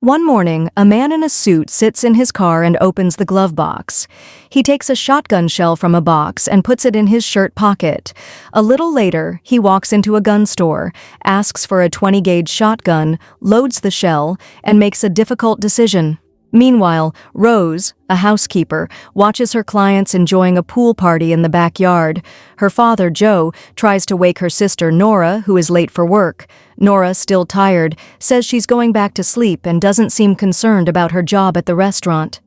One morning, a man in a suit sits in his car and opens the glove box. He takes a shotgun shell from a box and puts it in his shirt pocket. A little later, he walks into a gun store, asks for a 20-gauge shotgun, loads the shell, and makes a difficult decision. Meanwhile, Rose, a housekeeper, watches her clients enjoying a pool party in the backyard. Her father, Joe, tries to wake her sister, Nora, who is late for work. Nora, still tired, says she's going back to sleep and doesn't seem concerned about her job at the restaurant.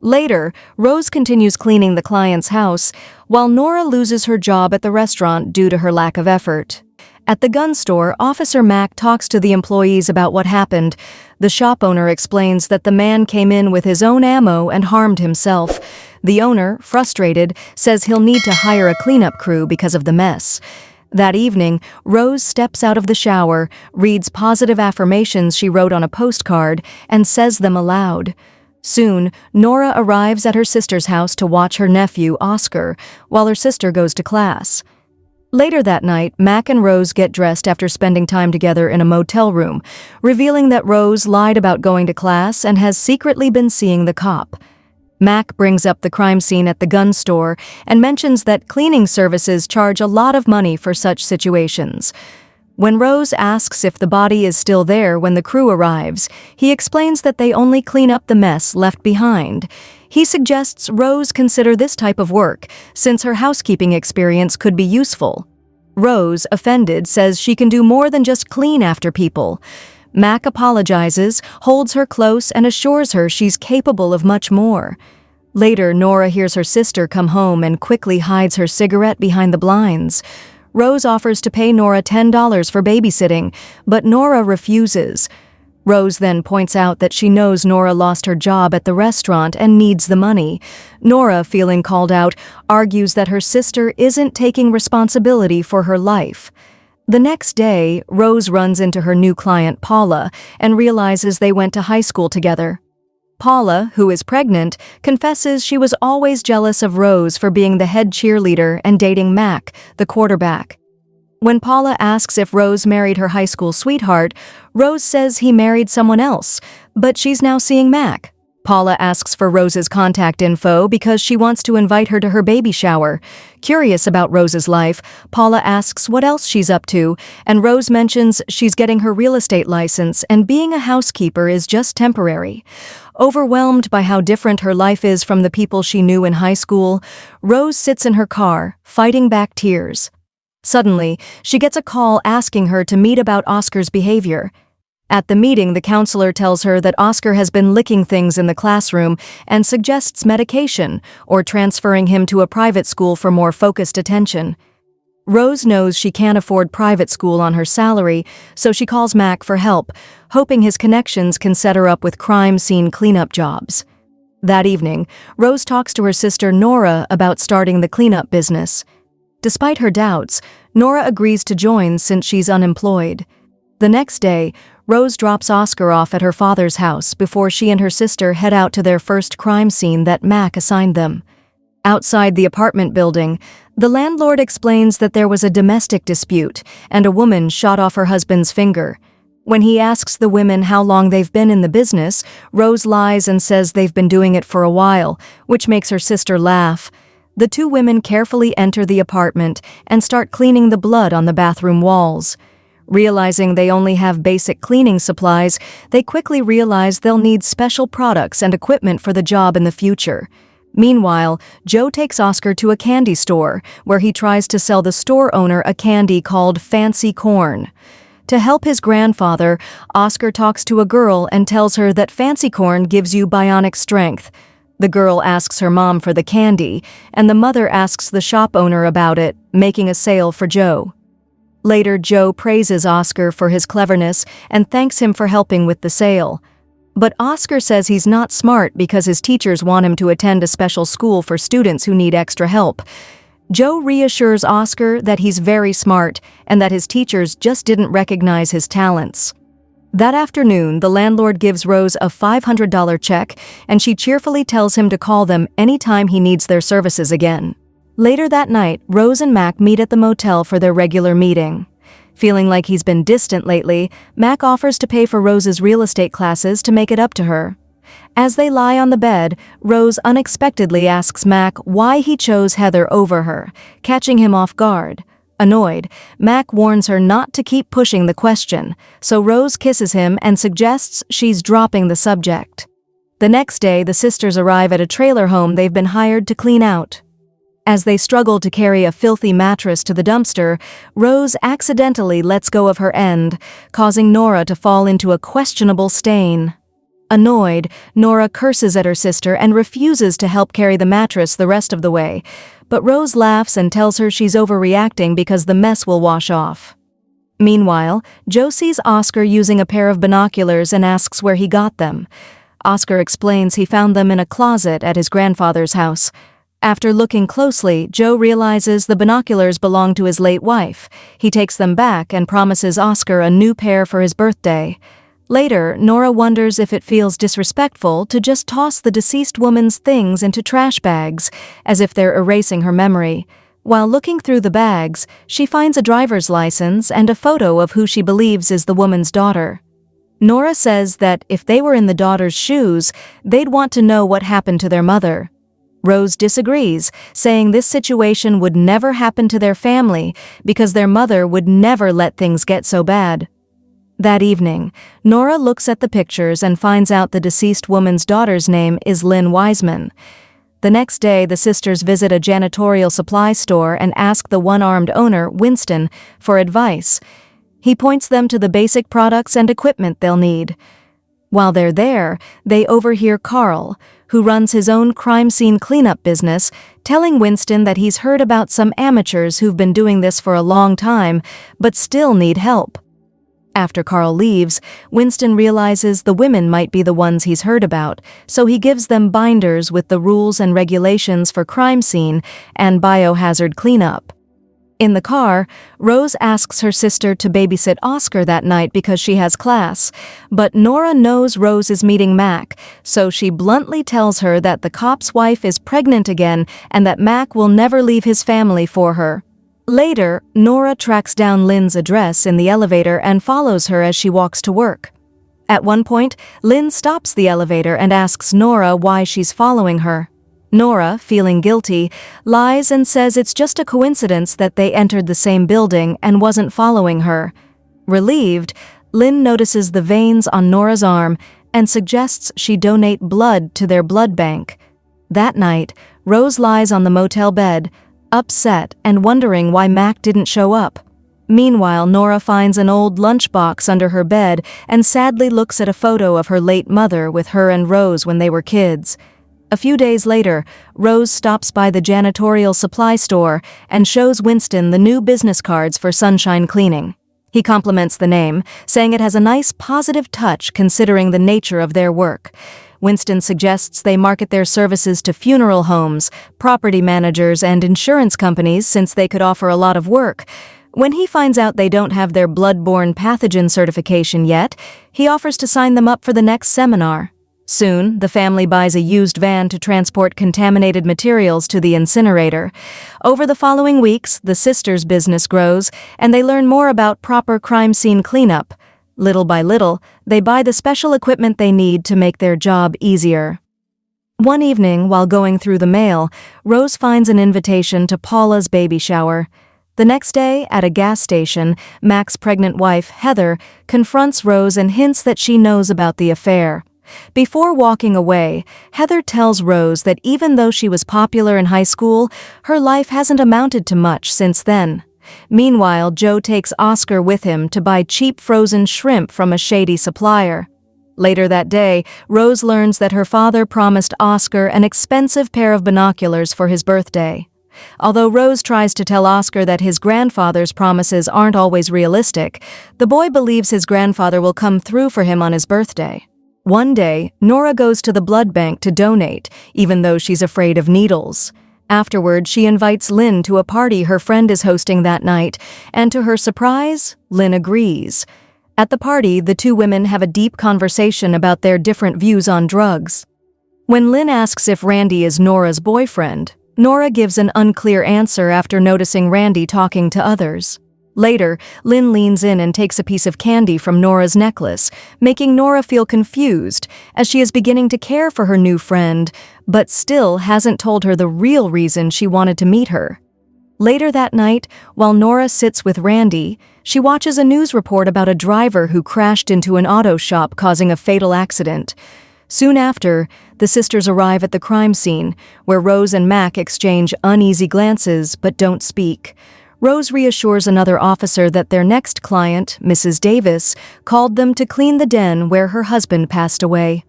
Later, Rose continues cleaning the client's house, while Nora loses her job at the restaurant due to her lack of effort. At the gun store, Officer Mack talks to the employees about what happened. The shop owner explains that the man came in with his own ammo and harmed himself. The owner, frustrated, says he'll need to hire a cleanup crew because of the mess. That evening, Rose steps out of the shower, reads positive affirmations she wrote on a postcard, and says them aloud. Soon, Nora arrives at her sister's house to watch her nephew, Oscar, while her sister goes to class. Later that night, Mac and Rose get dressed after spending time together in a motel room, revealing that Rose lied about going to class and has secretly been seeing the cop. Mac brings up the crime scene at the gun store and mentions that cleaning services charge a lot of money for such situations. When Rose asks if the body is still there when the crew arrives, he explains that they only clean up the mess left behind. He suggests Rose consider this type of work, since her housekeeping experience could be useful. Rose, offended, says she can do more than just clean after people. Mac apologizes, holds her close, and assures her she's capable of much more. Later, Nora hears her sister come home and quickly hides her cigarette behind the blinds. Rose offers to pay Nora $10 for babysitting, but Nora refuses. Rose then points out that she knows Nora lost her job at the restaurant and needs the money. Nora, feeling called out, argues that her sister isn't taking responsibility for her life. The next day, Rose runs into her new client, Paula, and realizes they went to high school together. Paula, who is pregnant, confesses she was always jealous of Rose for being the head cheerleader and dating Mac, the quarterback. When Paula asks if Rose married her high school sweetheart, Rose says he married someone else, but she's now seeing Mac. Paula asks for Rose's contact info because she wants to invite her to her baby shower. Curious about Rose's life, Paula asks what else she's up to, and Rose mentions she's getting her real estate license and being a housekeeper is just temporary. Overwhelmed by how different her life is from the people she knew in high school, Rose sits in her car, fighting back tears. Suddenly, she gets a call asking her to meet about Oscar's behavior. At the meeting, the counselor tells her that Oscar has been licking things in the classroom and suggests medication or transferring him to a private school for more focused attention. Rose knows she can't afford private school on her salary, so she calls Mac for help, hoping his connections can set her up with crime scene cleanup jobs. That evening, Rose talks to her sister Nora about starting the cleanup business. Despite her doubts, Nora agrees to join since she's unemployed. The next day, Rose drops Oscar off at her father's house before she and her sister head out to their first crime scene that Mac assigned them. Outside the apartment building, the landlord explains that there was a domestic dispute and a woman shot off her husband's finger. When he asks the women how long they've been in the business, Rose lies and says they've been doing it for a while, which makes her sister laugh. The two women carefully enter the apartment and start cleaning the blood on the bathroom walls. Realizing they only have basic cleaning supplies, they quickly realize they'll need special products and equipment for the job in the future. Meanwhile, Joe takes Oscar to a candy store, where he tries to sell the store owner a candy called Fancy Corn. To help his grandfather, Oscar talks to a girl and tells her that Fancy Corn gives you bionic strength. The girl asks her mom for the candy, and the mother asks the shop owner about it, making a sale for Joe. Later, Joe praises Oscar for his cleverness and thanks him for helping with the sale. But Oscar says he's not smart because his teachers want him to attend a special school for students who need extra help. Joe reassures Oscar that he's very smart and that his teachers just didn't recognize his talents. That afternoon, the landlord gives Rose a $500 check, and she cheerfully tells him to call them anytime he needs their services again. Later that night, Rose and Mac meet at the motel for their regular meeting. Feeling like he's been distant lately, Mac offers to pay for Rose's real estate classes to make it up to her. As they lie on the bed, Rose unexpectedly asks Mac why he chose Heather over her, catching him off guard. Annoyed, Mac warns her not to keep pushing the question, so Rose kisses him and suggests she's dropping the subject. The next day, the sisters arrive at a trailer home they've been hired to clean out. As they struggle to carry a filthy mattress to the dumpster, Rose accidentally lets go of her end, causing Nora to fall into a questionable stain. Annoyed, Nora curses at her sister and refuses to help carry the mattress the rest of the way, but Rose laughs and tells her she's overreacting because the mess will wash off. Meanwhile, Joe sees Oscar using a pair of binoculars and asks where he got them. Oscar explains he found them in a closet at his grandfather's house. After looking closely, Joe realizes the binoculars belong to his late wife. He takes them back and promises Oscar a new pair for his birthday. Later, Nora wonders if it feels disrespectful to just toss the deceased woman's things into trash bags, as if they're erasing her memory. While looking through the bags, she finds a driver's license and a photo of who she believes is the woman's daughter. Nora says that if they were in the daughter's shoes, they'd want to know what happened to their mother. Rose disagrees, saying this situation would never happen to their family because their mother would never let things get so bad. That evening, Nora looks at the pictures and finds out the deceased woman's daughter's name is Lynn Wiseman. The next day, the sisters visit a janitorial supply store and ask the one-armed owner, Winston, for advice. He points them to the basic products and equipment they'll need. While they're there, they overhear Carl, who runs his own crime scene cleanup business, telling Winston that he's heard about some amateurs who've been doing this for a long time, but still need help. After Carl leaves, Winston realizes the women might be the ones he's heard about, so he gives them binders with the rules and regulations for crime scene and biohazard cleanup. In the car, Rose asks her sister to babysit Oscar that night because she has class, but Nora knows Rose is meeting Mac, so she bluntly tells her that the cop's wife is pregnant again and that Mac will never leave his family for her. Later, Nora tracks down Lynn's address in the elevator and follows her as she walks to work. At one point, Lynn stops the elevator and asks Nora why she's following her. Nora, feeling guilty, lies and says it's just a coincidence that they entered the same building and wasn't following her. Relieved, Lynn notices the veins on Nora's arm and suggests she donate blood to their blood bank. That night, Rose lies on the motel bed, upset and wondering why Mac didn't show up. Meanwhile, Nora finds an old lunchbox under her bed and sadly looks at a photo of her late mother with her and Rose when they were kids. A few days later, Rose stops by the janitorial supply store and shows Winston the new business cards for Sunshine Cleaning. He compliments the name, saying it has a nice positive touch considering the nature of their work. Winston suggests they market their services to funeral homes, property managers, and insurance companies since they could offer a lot of work. When he finds out they don't have their blood-borne pathogen certification yet, he offers to sign them up for the next seminar. Soon, the family buys a used van to transport contaminated materials to the incinerator. Over the following weeks, the sisters' business grows, and they learn more about proper crime scene cleanup. Little by little, they buy the special equipment they need to make their job easier. One evening, while going through the mail, Rose finds an invitation to Paula's baby shower. The next day, at a gas station, Mac's pregnant wife, Heather, confronts Rose and hints that she knows about the affair. Before walking away, Heather tells Rose that even though she was popular in high school, her life hasn't amounted to much since then. Meanwhile, Joe takes Oscar with him to buy cheap frozen shrimp from a shady supplier. Later that day, Rose learns that her father promised Oscar an expensive pair of binoculars for his birthday. Although Rose tries to tell Oscar that his grandfather's promises aren't always realistic, the boy believes his grandfather will come through for him on his birthday. One day, Nora goes to the blood bank to donate, even though she's afraid of needles. Afterward, she invites Lynn to a party her friend is hosting that night, and to her surprise, Lynn agrees. At the party, the two women have a deep conversation about their different views on drugs. When Lynn asks if Randy is Nora's boyfriend, Nora gives an unclear answer after noticing Randy talking to others. Later, Lynn leans in and takes a piece of candy from Nora's necklace, making Nora feel confused as she is beginning to care for her new friend, but still hasn't told her the real reason she wanted to meet her. Later that night, while Nora sits with Randy, she watches a news report about a driver who crashed into an auto shop causing a fatal accident. Soon after, the sisters arrive at the crime scene, where Rose and Mac exchange uneasy glances but don't speak. Rose reassures another officer that their next client, Mrs. Davis, called them to clean the den where her husband passed away.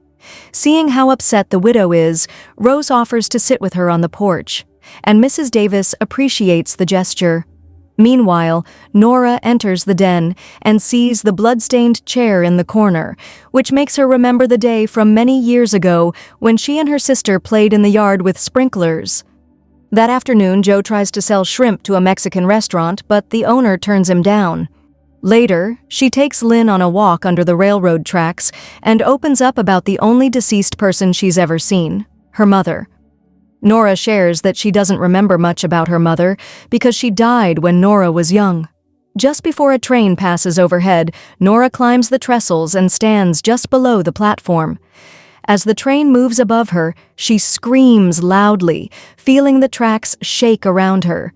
Seeing how upset the widow is, Rose offers to sit with her on the porch, and Mrs. Davis appreciates the gesture. Meanwhile, Nora enters the den and sees the blood-stained chair in the corner, which makes her remember the day from many years ago when she and her sister played in the yard with sprinklers. That afternoon, Joe tries to sell shrimp to a Mexican restaurant, but the owner turns him down. Later, she takes Lynn on a walk under the railroad tracks and opens up about the only deceased person she's ever seen, her mother. Nora shares that she doesn't remember much about her mother because she died when Nora was young. Just before a train passes overhead, Nora climbs the trestles and stands just below the platform. As the train moves above her, she screams loudly, feeling the tracks shake around her.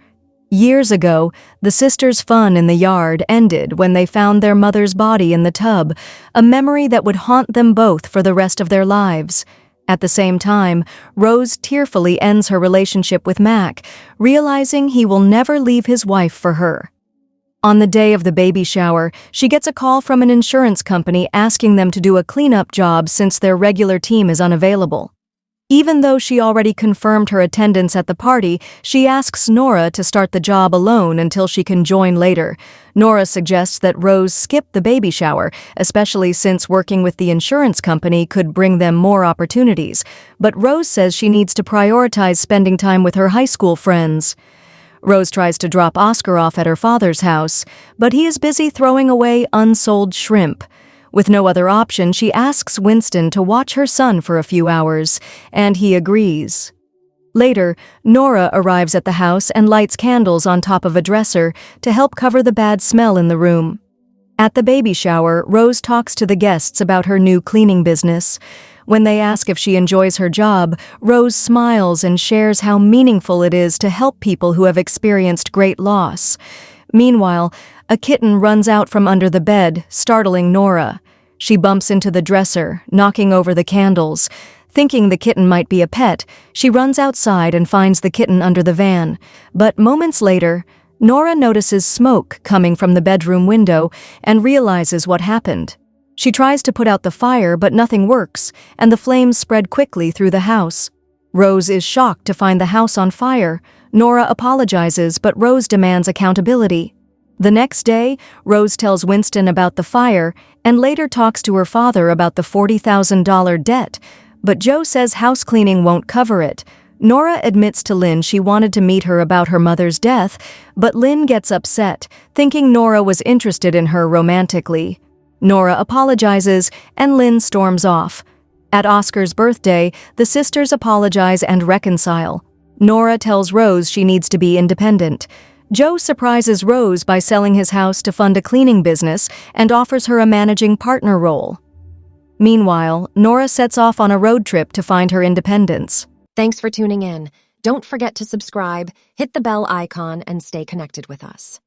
Years ago, the sisters' fun in the yard ended when they found their mother's body in the tub, a memory that would haunt them both for the rest of their lives. At the same time, Rose tearfully ends her relationship with Mac, realizing he will never leave his wife for her. On the day of the baby shower, she gets a call from an insurance company asking them to do a cleanup job since their regular team is unavailable. Even though she already confirmed her attendance at the party, she asks Nora to start the job alone until she can join later. Nora suggests that Rose skip the baby shower, especially since working with the insurance company could bring them more opportunities, but Rose says she needs to prioritize spending time with her high school friends. Rose tries to drop Oscar off at her father's house, but he is busy throwing away unsold shrimp. With no other option, she asks Winston to watch her son for a few hours, and he agrees. Later, Nora arrives at the house and lights candles on top of a dresser to help cover the bad smell in the room. At the baby shower, Rose talks to the guests about her new cleaning business. When they ask if she enjoys her job, Rose smiles and shares how meaningful it is to help people who have experienced great loss. Meanwhile, a kitten runs out from under the bed, startling Nora. She bumps into the dresser, knocking over the candles. Thinking the kitten might be a pet, she runs outside and finds the kitten under the van. But moments later, Nora notices smoke coming from the bedroom window and realizes what happened. She tries to put out the fire, but nothing works, and the flames spread quickly through the house. Rose is shocked to find the house on fire. Nora apologizes, but Rose demands accountability. The next day, Rose tells Winston about the fire and later talks to her father about the $40,000 debt, but Joe says house cleaning won't cover it. Nora admits to Lynn she wanted to meet her about her mother's death, but Lynn gets upset, thinking Nora was interested in her romantically. Nora apologizes, and Lynn storms off. At Oscar's birthday, the sisters apologize and reconcile. Nora tells Rose she needs to be independent. Joe surprises Rose by selling his house to fund a cleaning business and offers her a managing partner role. Meanwhile, Nora sets off on a road trip to find her independence. Thanks for tuning in. Don't forget to subscribe, hit the bell icon, and stay connected with us.